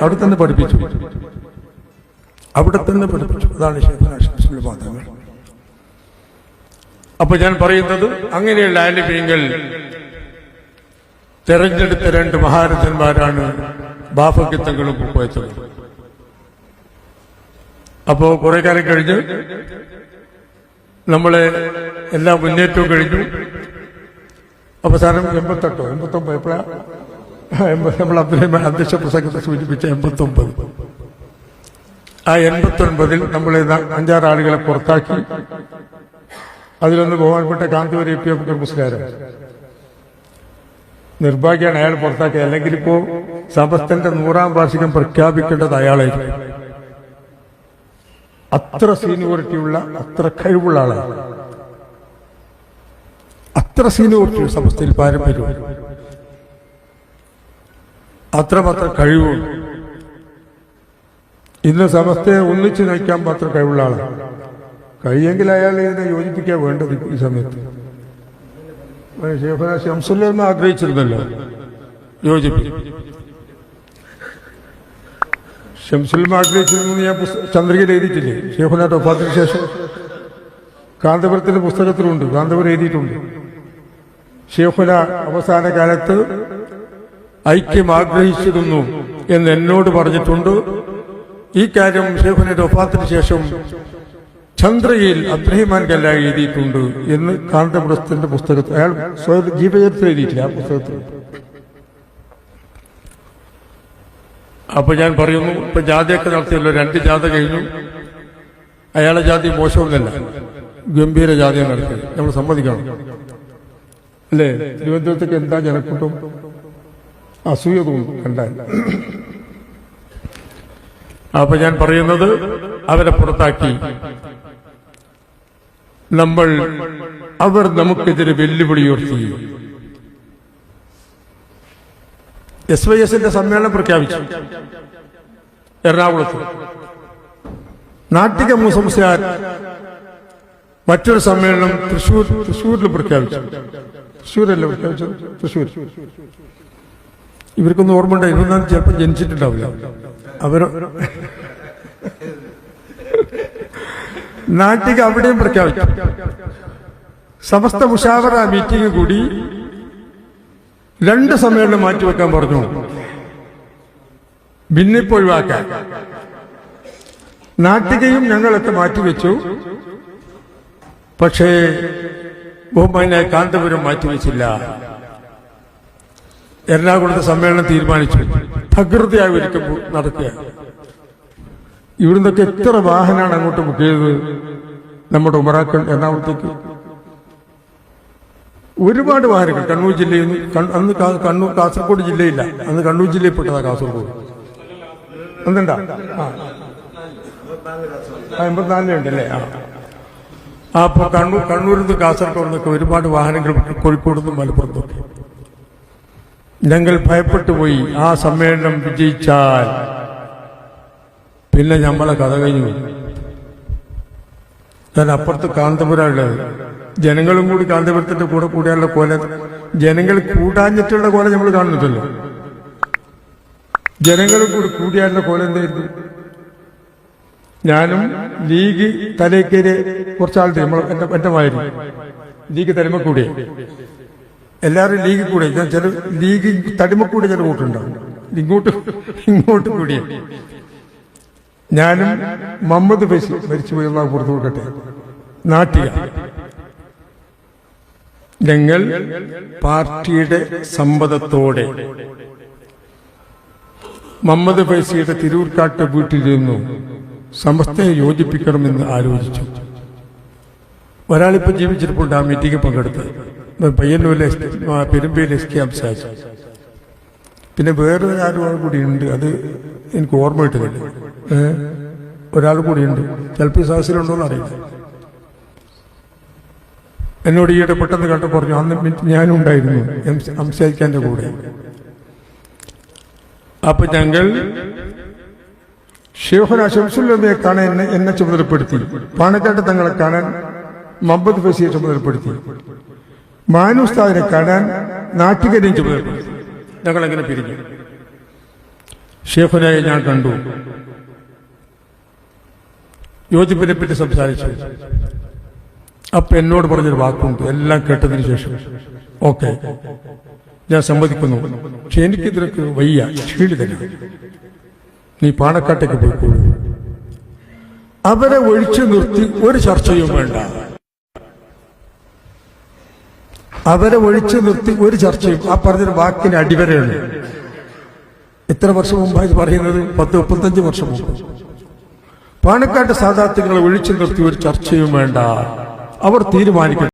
അവിടെ തന്നെ പഠിപ്പിച്ചു. അതാണ് ശൈഖുനാ വാദങ്ങൾ. അപ്പൊ ഞാൻ പറയുന്നത്, അങ്ങനെയുള്ള ആലിമീങ്ങൾ തെരഞ്ഞെടുത്ത രണ്ട് മഹാരഥന്മാരാണ് ബാഫക്കിത്തങ്ങളും പൂക്കോയത്തങ്ങളും. അപ്പോ കുറെ കാലം കഴിഞ്ഞ് നമ്മളെ എല്ലാ മുന്നേറ്റവും കഴിഞ്ഞു. അവസാനം 88 എപ്പോഴാണ് നമ്മൾ അധ്യക്ഷ പ്രസംഗത്തെ സൂചിപ്പിച്ച 89. ആ 89 നമ്മളെ 5-6 ആളുകളെ പുറത്താക്കി. അതിലൊന്ന് ബഹുമാനപ്പെട്ട കാന്തപുരം എ പി അബൂബക്കർ മുസ്ലിയാരാണ്. നിർഭാഗ്യമാണ് അയാൾ പുറത്താക്കി. അല്ലെങ്കിൽ ഇപ്പോ സമസ്തന്റെ 100ാം വാർഷികം പ്രഖ്യാപിക്കേണ്ടത് അയാളായിരിക്കും. അത്ര സീനിയോറിറ്റിയുള്ള, അത്ര കഴിവുള്ള ആളാണ്. അത്ര സീനിയോറിറ്റി സമസ്തയിൽ പാരമ്പര്യം, അത്രമാത്രം കഴിവുണ്ട്. ഇന്ന് സമസ്തയെ ഒന്നിച്ചു നയിക്കാൻ മാത്രം കഴിവുള്ള ആളാണ്. കഴിയെങ്കിൽ അയാൾ ഇതിനെ യോജിപ്പിക്കാൻ വേണ്ടത് ഈ സമയത്ത്. ശൈഖുനാ ശംസുല്ലമ ആഗ്രഹിച്ചിരുന്നല്ലോ യോജിപ്പിക്കും. ശംസുല്ലമ ആഗ്രഹിച്ചിരുന്നു. ഞാൻ ചന്ദ്രികയിൽ എഴുതിയിട്ടില്ലേ? ശൈഖുനാ വഫാത്തിന് ശേഷം കാന്തപുരത്തിന്റെ പുസ്തകത്തിലുണ്ട്, കാന്തപുരം എഴുതിയിട്ടുണ്ട്. ശൈഖുനാ അവസാന കാലത്ത് ഐക്യം ആഗ്രഹിച്ചിരുന്നു എന്ന് എന്നോട് പറഞ്ഞിട്ടുണ്ട്. ഈ കാര്യം ശൈഖുനാ വഫാത്തിന് ശേഷം ചന്ദ്രയിൽ അബ്ദുറഹിമാൻ കല്ലായി എഴുതിയിട്ടുണ്ട് എന്ന് കാന്തപുരത്തിന്റെ പുസ്തകത്തിൽ, അയാൾ സ്വയം ജീവചരിത്രം എഴുതിയിട്ടില്ല, ആ പുസ്തകത്തിൽ. അപ്പൊ ഞാൻ പറയുന്നു, ഇപ്പൊ ജാഥയൊക്കെ നടത്തിയല്ലോ, 2 ജാഥ കഴിഞ്ഞു. അയാളെ ജാതി മോശമൊന്നല്ല, ഗംഭീര ജാഥയാണ് നടത്തിയത്. നമ്മൾ സമ്മതിക്കണം അല്ലേ? തിരുവനന്തപുരത്തേക്ക് എന്താ ജനക്കൂട്ടം, അസൂയ തോന്നും കണ്ടാൽ. അപ്പൊ ഞാൻ പറയുന്നത്, അവരെ പുറത്താക്കി. അവർ നമുക്കെതിരെ വെല്ലുവിളി ഉയർത്തി. SYSന്റെ സമ്മേളനം പ്രഖ്യാപിച്ചു എറണാകുളത്ത്. നാട്ടിക മൂസംസാർ മറ്റൊരു സമ്മേളനം തൃശ്ശൂരിൽ പ്രഖ്യാപിച്ചു. തൃശ്ശൂരല്ലേ പ്രഖ്യാപിച്ചത്? തൃശ്ശൂർ. ഇവർക്കൊന്നും ഓർമ്മ ഉണ്ടായി, ഇതൊന്നും ചിലപ്പോൾ ജനിച്ചിട്ടുണ്ടാവില്ല. നാട്ടിക അവിടെയും പ്രഖ്യാപിച്ചു. സമസ്ത മുഷാവറ മീറ്റിംഗ് കൂടി 2 സമ്മേളനം മാറ്റിവെക്കാൻ പറഞ്ഞു, ഭിന്നിപ്പ് ഒഴിവാക്കാൻ. നാട്ടികയും ഞങ്ങളൊക്കെ മാറ്റിവെച്ചു. പക്ഷേ ബഹുമാനായ കാന്തപുരം മാറ്റിവെച്ചില്ല. എറണാകുളത്തെ സമ്മേളനം തീരുമാനിച്ചു തകൃതിയായി ഒരിക്കൽ നടക്കുക. ഇവിടുന്നൊക്കെ എത്ര വാഹനമാണ് അങ്ങോട്ട് ബുക്ക് ചെയ്തത് നമ്മുടെ ഉമറാക്കൾ എറണാകുളത്തേക്ക്? ഒരുപാട് വാഹനങ്ങൾ. കണ്ണൂർ ജില്ലയിൽ നിന്ന്, അന്ന് കാസർഗോഡ് ജില്ലയില്ല, അന്ന് കണ്ണൂർ ജില്ലയിൽ പെട്ടതാ കാസർഗോഡ്. എന്തുണ്ടാ? 84 ഉണ്ടല്ലേ? അപ്പൊ കണ്ണൂരിൽ നിന്ന് കാസർഗോഡ് നിന്നൊക്കെ ഒരുപാട് വാഹനങ്ങൾ കോഴിക്കോട് നിന്നും മലപ്പുറത്തൊക്കെ. ഞങ്ങൾ ഭയപ്പെട്ടു പോയി, ആ സമ്മേളനം വിജയിച്ചാൽ പിന്നെ നമ്മളെ കഥ കഴിഞ്ഞു. ഞാൻ അപ്പുറത്ത് കാന്തപുരമുള്ളത്, ജനങ്ങളും കൂടി കാന്തപുരത്തിന്റെ കൂടെ കൂടിയാലുള്ള കോല, ജനങ്ങൾ കൂടാഞ്ഞിട്ടുള്ള കോല നമ്മൾ കാണുന്നില്ലല്ലോ. ജനങ്ങളും കൂടി കൂടിയാലുള്ള കോല എന്തായിരുന്നു? ഞാനും ലീഗ് തലേക്കേര് കുറച്ചാളുടെ എന്റെ മാതിരി ലീഗ് തടിമക്കൂടിയ, എല്ലാവരും ലീഗ് കൂടെ, ചില ലീഗ് തടിമക്കൂടെ ചില കൂട്ടുണ്ടാവും, ഇങ്ങോട്ട് കൂടിയ. ഞാനും മുഹമ്മദ് ഫൈസി മരിച്ചുപോയി, പുറത്തു കൊടുക്കട്ടെ, നാട്ടിക. ഞങ്ങൾ പാർട്ടിയുടെ സമ്മതത്തോടെ മുഹമ്മദ് ഫൈസിയുടെ തിരൂർക്കാട്ട് വീട്ടിലിരുന്നു സമസ്തയെ യോജിപ്പിക്കണമെന്ന് ആലോചിച്ചു. ഒരാളിപ്പോ ജീവിച്ചിരിപ്പുണ്ട്, ആ മീറ്റിംഗ് പങ്കെടുത്ത് പയ്യന്നൂരിലെ പെരുമ്പയിൽ SK സംസാരിച്ചു. പിന്നെ വേറെ ആരും കൂടിയുണ്ട്, അത് എനിക്ക് ഓർമ്മ കിട്ടുന്നില്ല. ഒരാൾ കൂടിയുണ്ട്, ചിലപ്പോൾ ഈ സദസ്സിലുണ്ടോന്ന് അറിയില്ല. എന്നോട് ഈയിടെ പെട്ടെന്ന് കണ്ടു പറഞ്ഞു, അന്ന് ഞാനും ഉണ്ടായിരുന്നു സംസാരിക്കാൻ്റെ കൂടെ. അപ്പൊ ഞങ്ങൾ ശൈഖുനാ ശംസുല്ലമയെ കാണാൻ എന്നെ ചുമതലപ്പെടുത്തി, പാണക്കാട്ട് തങ്ങളെ കാണാൻ മുഹമ്മദ് ഫൈസിയെ ചുമതലപ്പെടുത്തി, മാനുസ്താദിനെ കാണാൻ നാട്ടികരെയും ചുമതലപ്പെടുത്തി. ഞങ്ങളെങ്ങനെ പിരിഞ്ഞു. ഷേഖുനായി ഞാൻ കണ്ടു, യോജിപ്പിനെ പറ്റി സംസാരിച്ചു. അപ്പൊ എന്നോട് പറഞ്ഞൊരു വാക്കുണ്ട്, എല്ലാം കേട്ടതിന് ശേഷം, ഓക്കെ ഞാൻ സമ്മതിക്കുന്നു, പക്ഷെ എനിക്കിതിനൊക്കെ വയ്യ, ക്ഷീണിതനാണ്, നീ പാണക്കാട്ടേക്ക് പോയിക്കോളൂ. അവരെ ഒഴിച്ചു നിർത്തി ഒരു ചർച്ചയും വേണ്ട, അവരെ ഒഴിച്ചു നിർത്തി ഒരു ചർച്ചയും. ആ പറഞ്ഞൊരു വാക്കിന് അടിവരയാണ്. എത്ര വർഷം മുമ്പാണ് ഇത് പറയുന്നത്? 10-35 വർഷം മുമ്പ്. പാണക്കാട്ട് സാദാത്തുകളെ ഒഴിച്ചു നിർത്തി ഒരു ചർച്ചയും വേണ്ട, അവർ തീരുമാനിക്കട്ടെ.